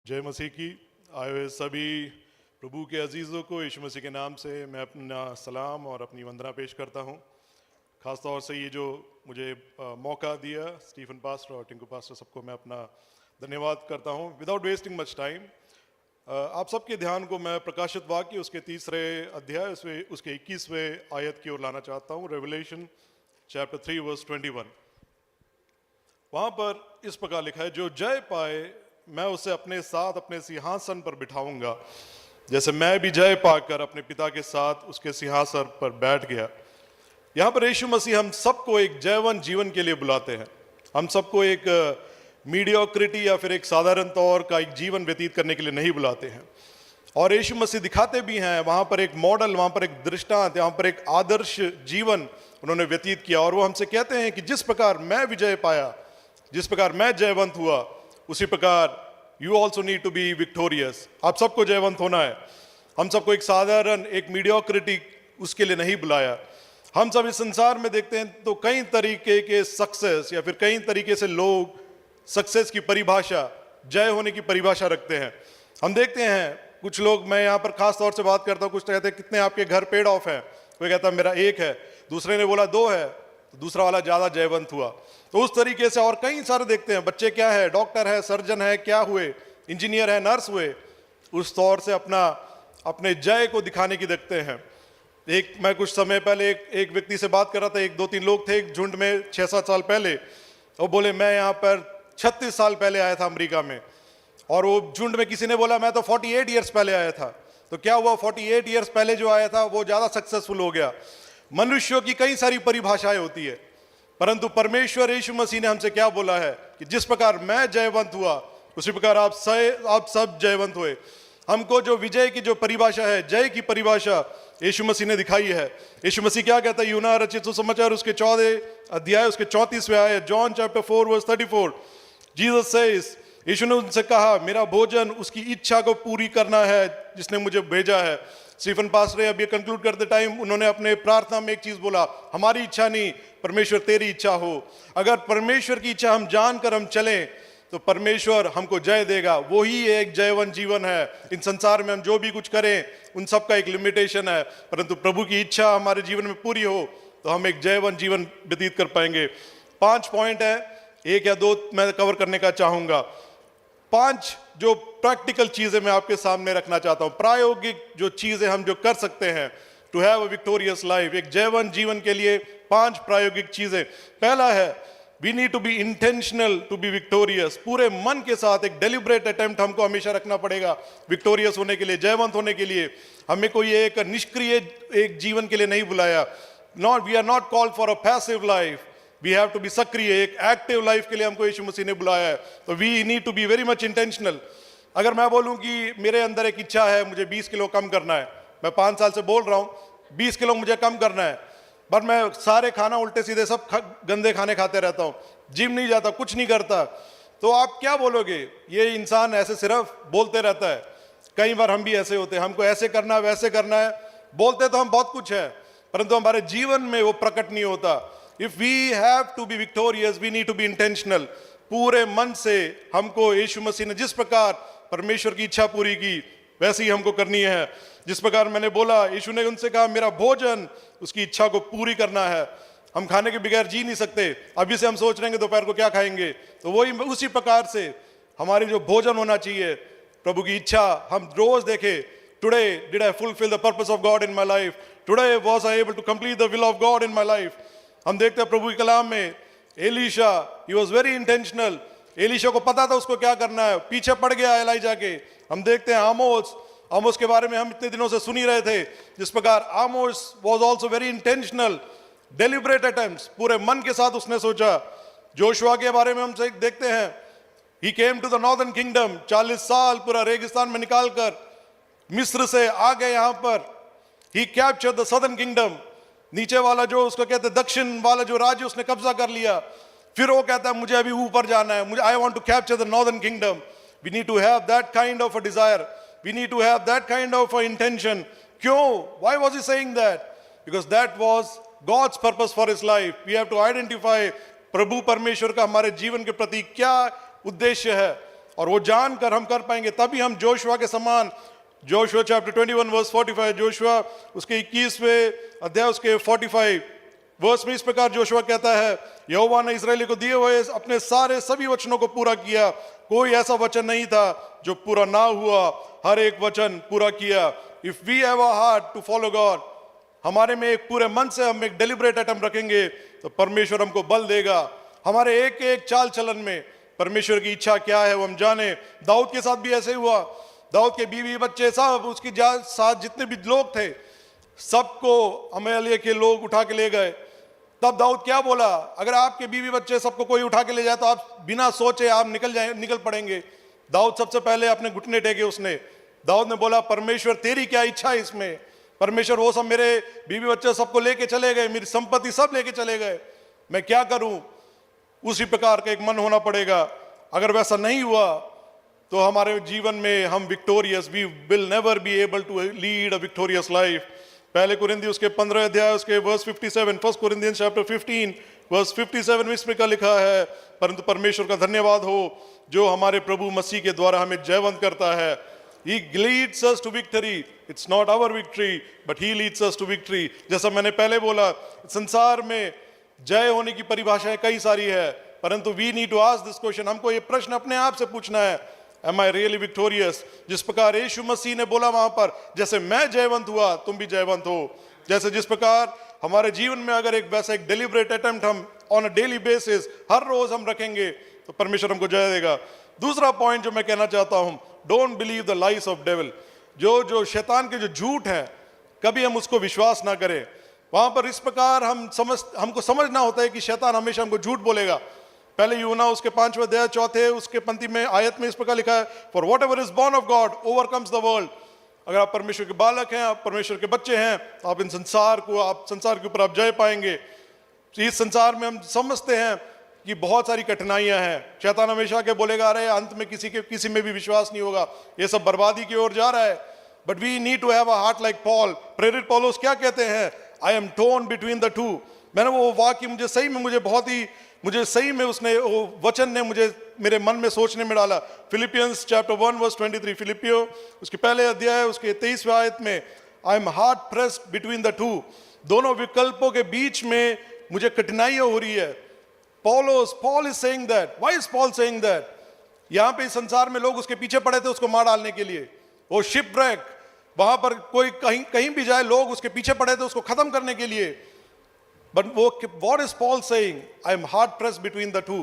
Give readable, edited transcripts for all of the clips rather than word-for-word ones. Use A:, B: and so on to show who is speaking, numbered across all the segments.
A: जय मसीह की। आए हुए सभी प्रभु के अजीज़ों को यीशु मसीह के नाम से मैं अपना सलाम और अपनी वंदना पेश करता हूँ। ख़ास तौर से ये जो मुझे मौका दिया स्टीफन पास्टर और टिंकू पास्टर, सबको मैं अपना धन्यवाद करता हूँ। विदाउट वेस्टिंग मच टाइम, आप सबके ध्यान को मैं प्रकाशित वाक्य उसके 3 अध्याय उसके 21वें आयत की ओर लाना चाहता हूँ। Revelation chapter 3 verse 21। वहाँ पर इस प्रकार लिखा है, जो जय पाए मैं उसे अपने साथ अपने सिंहासन पर बिठाऊंगा, जैसे मैं भी जय पाकर अपने पिता के साथ उसके सिंहासन पर बैठ गया। यहाँ पर यीशु मसीह हम सबको एक जयवन जीवन के लिए बुलाते हैं। हम सबको एक मीडियोक्रिटी या फिर एक साधारण तौर का एक जीवन व्यतीत करने के लिए नहीं बुलाते हैं। और यीशु मसीह दिखाते भी हैं, वहाँ पर एक मॉडल, वहाँ पर एक दृष्टांत, यहाँ पर एक आदर्श जीवन उन्होंने व्यतीत किया। और वो हमसे कहते हैं कि जिस प्रकार मैं विजय पाया, जिस प्रकार मैं जयवंत हुआ, उसी प्रकार you also need to be victorious. आप सबको जयवंत होना है। हम सबको एक साधारण एक मीडियोक्रिटी उसके लिए नहीं बुलाया। हम सब इस संसार में देखते हैं तो कई तरीके के सक्सेस या फिर कई तरीके से लोग सक्सेस की परिभाषा, जय होने की परिभाषा रखते हैं। हम देखते हैं कुछ लोग, मैं यहाँ पर खास तौर से बात करता हूँ, कुछ कहते हैं कितने आपके घर पेड ऑफ है, कोई कहता है मेरा 1 है, दूसरे ने बोला 2 है, तो दूसरा वाला ज्यादा जयवंत हुआ। तो उस तरीके से और कई सारे देखते हैं, बच्चे क्या है, डॉक्टर है, सर्जन है, क्या हुए, इंजीनियर है, नर्स हुए, उस तौर से अपने जय को दिखाने की देखते हैं। मैं कुछ समय पहले एक व्यक्ति से बात कर रहा था, 1-2-3 लोग थे एक झुंड में 6-7 साल पहले। वो बोले मैं यहाँ पर 36 साल पहले आया था अमेरिका में, और वो झुंड में किसी ने बोला मैं तो 48 ईयर्स पहले आया था। तो क्या हुआ, 48 ईयर्स पहले जो आया था वो ज्यादा सक्सेसफुल हो गया। मनुष्यों की कई सारी परिभाषाएं होती है, परंतु परमेश्वर यीशु मसीह ने हमसे क्या बोला है कि जिस प्रकार मैं जयवंत हुआ उसी प्रकार आप सब जयवंत हुए। हमको जो विजय की जो परिभाषा है, जय की परिभाषा यीशु मसीह ने दिखाई है। यीशु मसीह क्या कहता है, यूहन्ना रचित सुसमाचार उसके 14 अध्याय उसके 34वें आयत, John chapter 4 verse 34, Jesus says, यीशु ने उनसे कहा मेरा भोजन उसकी इच्छा को पूरी करना है जिसने मुझे भेजा है। स्टीफन पास्टर अभी कंक्लूड करते टाइम उन्होंने अपने प्रार्थना में एक चीज बोला, हमारी इच्छा नहीं, परमेश्वर तेरी इच्छा हो। अगर परमेश्वर की इच्छा हम जानकर हम चलें तो परमेश्वर हमको जय देगा। वही एक जयवन जीवन है। इन संसार में हम जो भी कुछ करें उन सब का एक लिमिटेशन है, परंतु प्रभु की इच्छा हमारे जीवन में पूरी हो तो हम एक जयवन जीवन व्यतीत कर पाएंगे। 5 पॉइंट है, 1 या 2 मैं कवर करने का चाहूंगा। 5 जो प्रैक्टिकल चीजें मैं आपके सामने रखना चाहता हूं, प्रायोगिक जो चीजें हम जो कर सकते हैं to have a victorious life, एक जयवन जीवन के लिए 5 प्रायोगिक चीजें। पहला है we need to be intentional to be victorious. पूरे मन के साथ एक डेलिब्रेट अटेम्प्ट हमको हमेशा रखना पड़ेगा विक्टोरियस होने के लिए, जयवंत होने के लिए। हमें कोई एक निष्क्रिय एक जीवन के लिए नहीं बुलाया। We are not called for a passive life, we have to be सक्रिय, एक एक्टिव लाइफ के लिए हमको यीशु मसीह ने बुलाया है। तो we need to be very much intentional. अगर मैं बोलूं कि मेरे अंदर एक इच्छा है, मुझे 20 किलो कम करना है, मैं 5 साल से बोल रहा हूं 20 किलो मुझे कम करना है, पर मैं सारे खाना उल्टे सीधे सब गंदे खाने खाते रहता हूं, जिम नहीं जाता, कुछ नहीं करता, तो आप क्या बोलोगे, ये इंसान ऐसे सिर्फ बोलते रहता है। कई बार हम भी ऐसे होते हैं, हमको ऐसे करना है वैसे करना है, बोलते तो हम बहुत कुछ है परंतु हमारे जीवन में वो प्रकट नहीं होता। If we have to be victorious we need to be intentional. पूरे मन से हमको यीशु मसीह ने जिस प्रकार परमेश्वर की इच्छा पूरी की वैसे ही हमको करनी है। जिस प्रकार मैंने बोला, यीशु ने उनसे कहा मेरा भोजन उसकी इच्छा को पूरी करना है। हम खाने के बगैर जी नहीं सकते। अभी से हम सोच रहे हैं दोपहर को क्या खाएंगे, तो वही उसी प्रकार से हमारी जो भोजन होना चाहिए, प्रभु की इच्छा हम रोज देखें। Today did I fulfil the purpose of God in my life, today was I able to complete the will of God in my life. हम देखते हैं प्रभु के कलाम में Elisha, he was very intentional. Elisha को पता था उसको क्या करना है, पीछे पड़ गया एलाइजा के। हम देखते हैं आमोस के बारे में हम इतने दिनों से सुन ही रहे थे, जिस प्रकार Amos was also very intentional, deliberate attempts, पूरे मन के साथ उसने सोचा। जोशुआ के बारे में हम देखते हैं, he came to the northern kingdom, 40 साल पूरा रेगिस्तान में निकालकर मिस्र से आ गए यहाँ पर। ही कैप्चर्ड द सदर्न किंगडम, नीचे वाला जो उसको कहते हैं दक्षिण वाला जो राज्य उसने कब्जा कर लिया। फिर वो कहता है मुझे अभी ऊपर जाना है, मुझे I want to capture the northern kingdom. We need to have that kind of a desire, we need to have that kind of a intention. क्यों, why was he saying that? Because that was God's purpose for his life. We have to identify प्रभु परमेश्वर का हमारे जीवन के प्रति क्या उद्देश्य है। और वो जानकर हम कर पाएंगे, तभी हम जोशुआ के समान, जोशुआ चैप्टर 21 वर्स 45, जोशुआ उसके 21वें अध्याय उसके 45 वर्स में इस प्रकार जोशुआ कहता है, यहोवा ने इस्राएली को दिए हुए अपने सारे सभी वचनों को पूरा किया, कोई ऐसा वचन नहीं था जो पूरा ना हुआ, हर एक वचन पूरा किया। If we have a heart to follow God, हमारे में एक पूरे मन से हम एक डेलिब्रेट अटेम्प्ट रखेंगे तो परमेश्वर हमको बल देगा। हमारे एक एक चाल चलन में परमेश्वर की इच्छा क्या है वो हम जाने। दाऊद के साथ भी ऐसे हुआ, दाऊद के बीवी बच्चे सब उसके साथ जितने भी लोग थे सबको अमेलिया के लोग उठा के ले गए। तब दाऊद क्या बोला, अगर आपके बीवी बच्चे सबको कोई उठा के ले जाए तो आप बिना सोचे आप निकल पड़ेंगे। दाऊद सबसे पहले अपने घुटने टेके उसने, दाऊद ने बोला परमेश्वर तेरी क्या इच्छा है इसमें, परमेश्वर वो सब मेरे बीवी बच्चे सबको लेके चले गए, मेरी संपत्ति सब लेके चले गए, मैं क्या करूं। उसी प्रकार का एक मन होना पड़ेगा। अगर वैसा नहीं हुआ तो हमारे जीवन में हम victorious, we will never be able to lead a victorious life. पहले कुरिन्थियों उसके 15 अध्याय उसके verse 57, first Corinthians chapter 15 verse 57 में इसमें क्या लिखा है, परंतु परमेश्वर का धन्यवाद हो जो हमारे प्रभु मसीह के द्वारा हमें जयवंत करता है। He leads us to victory. It's not our victory, but He leads us to victory. जैसा मैंने पहले बोला, संसार में जय होने की परिभाषाएं कई सारी है, परंतु we need to ask this question, हमको ये प्रश्न अपने आप से पूछना है, Am I really victorious? जिस प्रकार यीशु मसीह ने बोला वहां पर, जैसे मैं जयवंत हुआ तुम भी जयवंत हो। जैसे जिस प्रकार हमारे जीवन में अगर एक वैसा एक डेलिब्रेट अटेम्प्ट हम ऑन अ डेली बेसिस हर रोज हम रखेंगे तो परमेश्वर हमको जय देगा। दूसरा पॉइंट जो मैं कहना चाहता हूं, don't believe the lies of devil. जो शैतान के जो झूठ है कभी हम उसको विश्वास ना करें। वहां पर इस प्रकार हमको समझना होता है कि शैतान हमेशा हमको झूठ बोलेगा। पहले यूहन्ना उसके 5वें अध्याय 4 उसके पंक्ति में आयत में इस प्रकार लिखा है, for what ever is born of God overcomes the world. अगर आप परमेश्वर के बालक हैं, आप परमेश्वर के बच्चे हैं, तो आप संसार के ऊपर आप जय पाएंगे। इस संसार में हम समझते हैं कि बहुत सारी कठिनाइयां हैं, शैतान हमेशा के बोलेगा अरे अंत में किसी में भी विश्वास नहीं होगा, ये सब बर्बादी की ओर जा रहा है। But we need to have a heart like Paul. प्रेरित पौलुस क्या कहते हैं, I am torn between the two. मैंने वो वाक्य मुझे सही में उसने वो वचन ने मुझे मेरे मन में सोचने में डाला। फिलिपियंस चैप्टर 1 वर्स 23, फिलिपियो उसके पहले अध्याय उसके 23वें आयत में, I am hard pressed between the to. दोनों विकल्पों के बीच में मुझे कठिनाइयां हो रही है। Paul is saying that. Why is Paul saying that? यहाँ पे संसार में लोग उसके पीछे पड़े थे उसको मार डालने के लिए। वो शिपब्रेक, वहां पर कोई कहीं भी जाए लोग उसके पीछे पड़े थे उसको खत्म करने के लिए। But what is Paul saying? I am hard pressed between the two.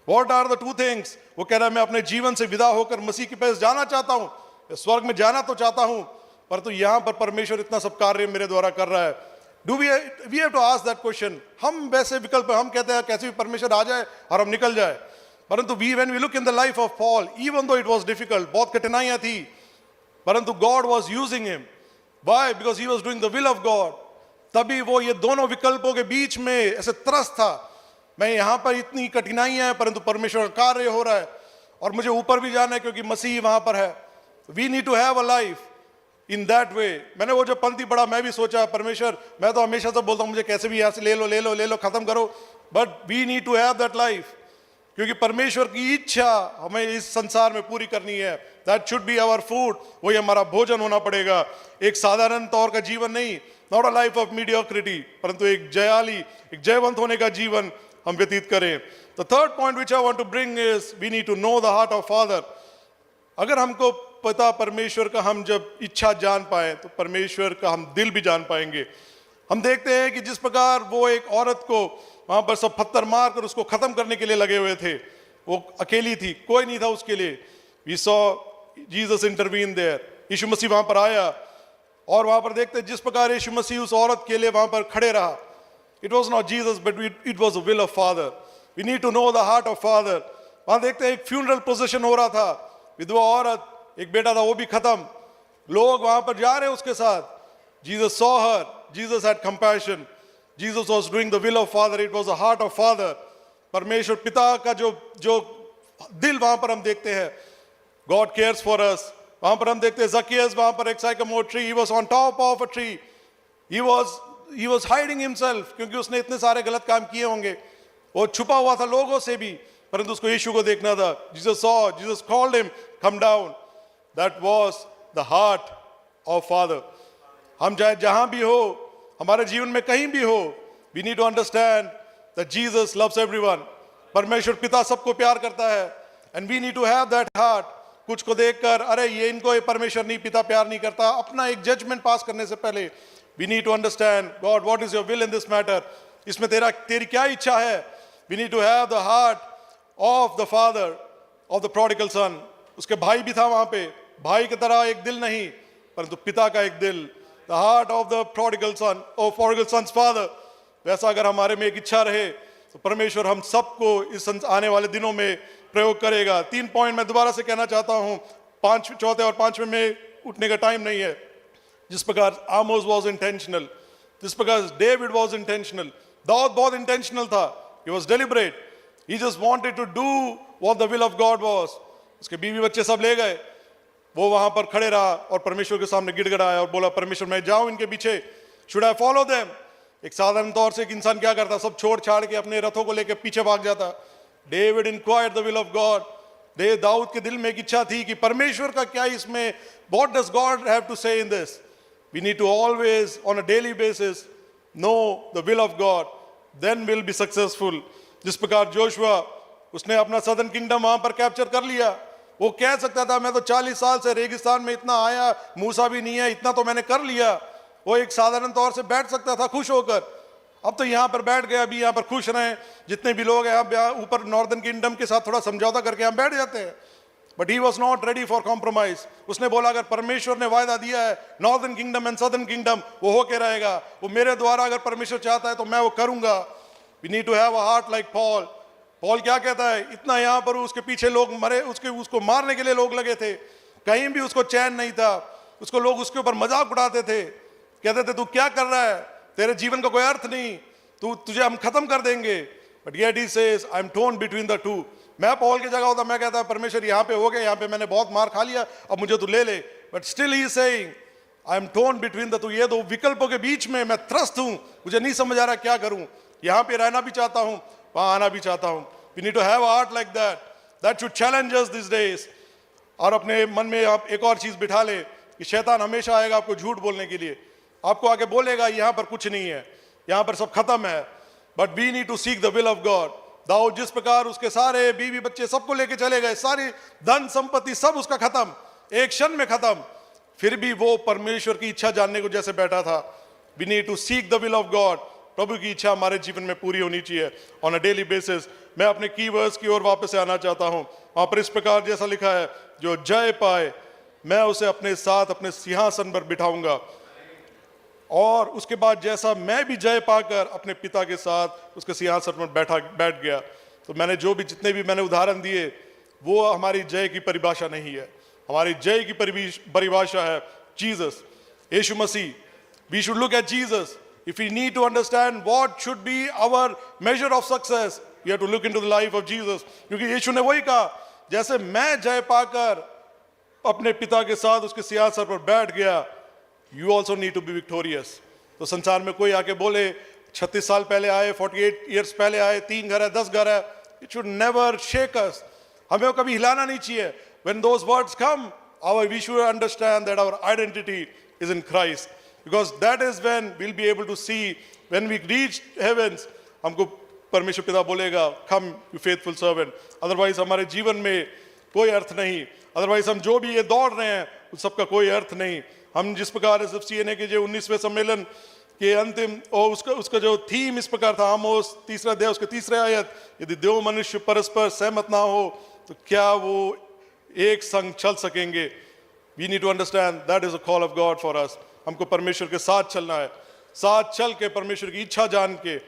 A: What are the two things? वो कह रहा है मैं अपने जीवन से विदा होकर मसीह के पास जाना चाहता हूँ, स्वर्ग में जाना तो चाहता हूँ, परंतु यहाँ पर परमेश्वर इतना सब कार्य मेरे द्वारा कर रहा है। Do we have to ask that question? हम वैसे विकल्प हम कहते हैं कैसे भी परमेश्वर आ जाए और हम निकल जाए, परंतु when we look in the life of Paul, even though it was difficult, बहुत कठिनाइयां थी, परंतु God was using him. Why? Because he was doing the will of God. तभी वो ये दोनों विकल्पों के बीच में ऐसे त्रस्त था, मैं यहाँ पर इतनी कठिनाइयां हैं परंतु परमेश्वर का कार्य हो रहा है और मुझे ऊपर भी जाना है क्योंकि मसीह वहां पर है। We need to have a life in that way. मैंने वो जो पंक्ति पढ़ा मैं भी सोचा परमेश्वर, मैं तो हमेशा तो बोलता हूँ मुझे कैसे भी यहाँ से ले लो खत्म करो, but we need to have that life, क्योंकि परमेश्वर की इच्छा हमें इस संसार में पूरी करनी है। That should be our food, वही हमारा भोजन होना पड़ेगा। एक साधारण तौर का जीवन नहीं, not a life of mediocrity, परंतु एक जयवंत होने का जीवन हम व्यतीत करें। The third point which I want to bring is we need to know the heart of father. अगर हमको पता परमेश्वर का हम जब इच्छा जान पाए तो परमेश्वर का हम दिल भी जान पाएंगे। हम देखते हैं कि जिस प्रकार वो एक औरत को वहां पर सब पत्थर मार कर उसको खत्म करने के लिए लगे हुए थे, वो अकेली थी, कोई नहीं था उसके लिए। We saw Jesus intervene there, यीशु मसीह वहां पर आया और वहां पर देखते जिस प्रकार यीशु मसीह उस औरत के लिए वहां पर खड़े रहा। It was not Jesus but it was the will of father. We need to know the heart of father. वहां देखते हैं एक फ्यूनरल प्रोसेशन हो रहा था, विधवा औरत, एक बेटा था वो भी खत्म, लोग वहां पर जा रहे उसके साथ। Jesus saw her, Jesus had compassion, Jesus was doing the will of father, it was the heart of father. परमेश्वर पिता का जो दिल वहां पर हम देखते हैं, गॉड केयर्स फॉर अस। वहां पर हम देखते हैं ज़क्कियस वहां पर एक sycamore tree, he was on top of a tree, he was hiding himself, क्योंकि उसने इतने सारे गलत काम किए होंगे, वो छुपा हुआ था लोगों से भी, परंतु उसको यीशु को देखना था. Jesus saw, Jesus called him, come down. That was the heart of Father. हम चाहे जहां भी हो, हमारे जीवन में कहीं भी हो, we need to understand that Jesus loves everyone. परमेश्वर पिता सबको प्यार करता है. And we need to have that heart. कुछ को देखकर अरे ये इनको ये परमेश्वर नहीं, पिता प्यार नहीं करता, अपना एक जजमेंट पास करने से पहले we need to understand, God, what is your will in this matter? इसमें तेरी क्या इच्छा है? We need to have the heart of the father of the prodigal son. उसके भाई भी था वहां पे, भाई की तरह एक दिल नहीं, परंतु पिता का एक दिल. The heart of the prodigal son, of prodigal son's father. वैसा अगर हमारे में एक इच्छा रहे तो परमेश्वर हम सबको इस आने वाले दिनों में प्रयोग करेगा. 3 पॉइंट मैं दोबारा से कहना चाहता हूं, 4थे और 5वें में उठने का टाइम नहीं है. जिस प्रकार आमोस वॉज इंटेंशनल, जिस प्रकार डेविड वॉज इंटेंशनल, दाऊद बहुत इंटेंशनल था. He was deliberate, he just wanted to do what the will of God was. उसके बीवी बच्चे सब ले गए, वो वहां पर खड़े रहा और परमेश्वर के सामने गिड़गिड़ाया और बोला, परमेश्वर मैं जाऊं इनके पीछे, शुड आई फॉलो देम? एक साधारण तौर से एक इंसान क्या करता, सब छोड़ छाड़ के अपने रथों को लेकर पीछे भाग जाता. David inquired the will of God. दाऊद के दिल में एक इच्छा थी कि परमेश्वर का क्या इसमें, what does God have to say in this? We need to always on a daily basis know the will of God, then we'll be successful. जिस प्रकार जोशुआ, उसने अपना सदर्न किंगडम वहां पर कैप्चर कर लिया. वो कह सकता था मैं तो 40 साल से रेगिस्तान में इतना आया, मूसा भी नहीं है, इतना तो मैंने कर लिया. वो एक साधारण तौर से बैठ सकता था खुश होकर. अब तो यहाँ पर बैठ गया, अभी यहाँ पर खुश रहें, जितने भी लोग हैं अब ऊपर नॉर्दर्न किंगडम के साथ थोड़ा समझौता करके हम बैठ जाते हैं. But he was not ready for compromise. उसने बोला अगर परमेश्वर ने वायदा दिया है northern kingdom and southern kingdom, वो होके रहेगा, वो मेरे द्वारा अगर परमेश्वर चाहता है तो मैं वो करूंगा. We need to have a heart like Paul. Paul क्या कहता है, इतना यहाँ पर उसके पीछे लोग मरे, उसको मारने के लिए लोग लगे थे, कहीं भी उसको चैन नहीं था. उसको लोग उसके ऊपर मजाक उड़ाते थे, कहते थे तू क्या कर रहा है, तेरे जीवन का कोई अर्थ नहीं, तुझे हम खत्म कर देंगे. But yet he says I am torn between the to. मैं पॉल की जगह होता मैं कहता परमेश्वर यहाँ पे हो गया, यहाँ पे मैंने बहुत मार खा लिया, अब मुझे तू ले ले. But still he saying I am torn between the to. ये दो विकल्पों के बीच में मैं त्रस्त हूँ, मुझे नहीं समझ आ रहा क्या करूँ. यहाँ पे रहना भी चाहता हूँ, वहाँ आना भी चाहता हूँ. We need to have a heart like that. That should challenge us this days. और अपने मन में आप एक और चीज बिठा ले कि शैतान हमेशा आएगा आपको झूठ बोलने के लिए, आपको आके बोलेगा यहाँ पर कुछ नहीं है, यहाँ पर सब खत्म है. But we need to seek the will of God. दाऊद जिस प्रकार उसके सारे बीवी बच्चे सबको लेके चले गए, सारी धन संपत्ति सब उसका खत्म, एक क्षण में खत्म, फिर भी वो परमेश्वर की इच्छा जानने को जैसे बैठा था. We need to seek the will of God. प्रभु की इच्छा हमारे जीवन में पूरी होनी चाहिए ऑन अ डेली बेसिस. मैं अपने कीवर्ड्स की ओर वापस से आना चाहता हूं. वहां पर इस प्रकार जैसा लिखा है, जो जय पाए मैं उसे अपने साथ अपने सिंहासन पर बिठाऊंगा, और उसके बाद जैसा मैं भी जय पाकर अपने पिता के साथ उसके सिंहासन पर बैठ गया. तो मैंने जो भी जितने भी मैंने उदाहरण दिए वो हमारी जय की परिभाषा नहीं है. हमारी जय की परिभाषा है जीसस, यीशु मसीह. We should look at Jesus. If we need to understand what should be our measure of success, we have to look into the life of Jesus. क्योंकि यीशु ने वही कहा, जैसे मैं जय पाकर अपने पिता के साथ उसके सिंहासन पर बैठ गया, you also need to be victorious. तो संसार में कोई आके बोले 36 साल पहले आए, 48 years पहले आए, 3 घर है, 10 घर है, it should never shake us. हमें वो कभी हिलाना नहीं चाहिए. When those words come, we should understand that our identity is in Christ, because that is when we'll be able to see, when we reach heavens, हमको परमेश्वर पिता बोलेगा, come you faithful servant. Otherwise हमारे जीवन में कोई अर्थ नहीं. Otherwise हम जो भी ये दौड़ रहे हैं उस सबका कोई अर्थ नहीं. हम जिस प्रकार एसएफसीएनए के जो 19वें सम्मेलन के अंतिम और उसका जो थीम इस प्रकार था, आमोस 3 अध्याय उसके 3 आयत, यदि देव मनुष्य परस्पर सहमत ना हो तो क्या वो एक संग चल सकेंगे. We need to understand that is a call of God for us. हमको परमेश्वर के साथ चलना है, साथ चल के परमेश्वर की इच्छा जान के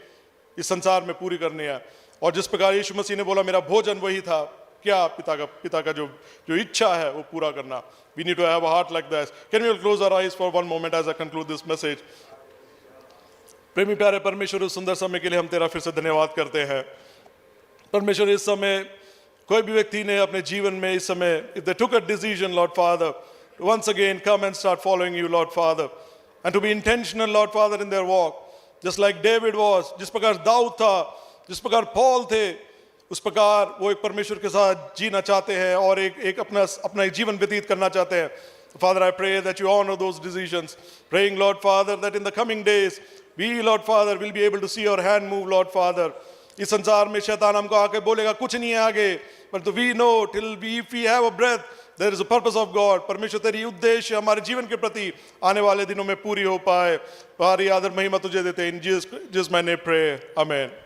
A: इस संसार में पूरी करनी है. और जिस प्रकार यीशु मसीह ने बोला मेरा भोजन वही था, क्या पिता का जो इच्छा है वो पूरा करना. We need to have a heart like this. Can we all close our eyes for one moment as I conclude this message? प्रेमी प्यारे परमेश्वर, उस सुंदर समय के लिए हम तेरा फिर से धन्यवाद करते हैं. परमेश्वर, इस समय कोई भी व्यक्ति ने अपने जीवन में इस समय, if they took a decision, Lord Father, to once again come and start following you, Lord Father, and to be intentional, Lord Father, in their walk, just like David was, जिस प्रकार दाऊद था, जिस प्रकार पॉल थे, उस प्रकार वो एक परमेश्वर के साथ जीना चाहते हैं और एक अपना एक जीवन व्यतीत करना चाहते हैं. Father, I pray that you honor those decisions. Praying, Lord Father, that in the coming days, we, Lord Father, will be able to see your hand move, Lord Father. इस संसार में शैतान हमको आके बोलेगा कुछ नहीं है आगे, परंतु we know till we, if we have a breath, there is a purpose of God. परमेश्वर तेरी उद्देश्य हमारे जीवन के प्रति आने वाले दिनों में पूरी हो पाए. सारी आदर महिमा तुझे देते हैं. In Jesus' my name pray. Amen.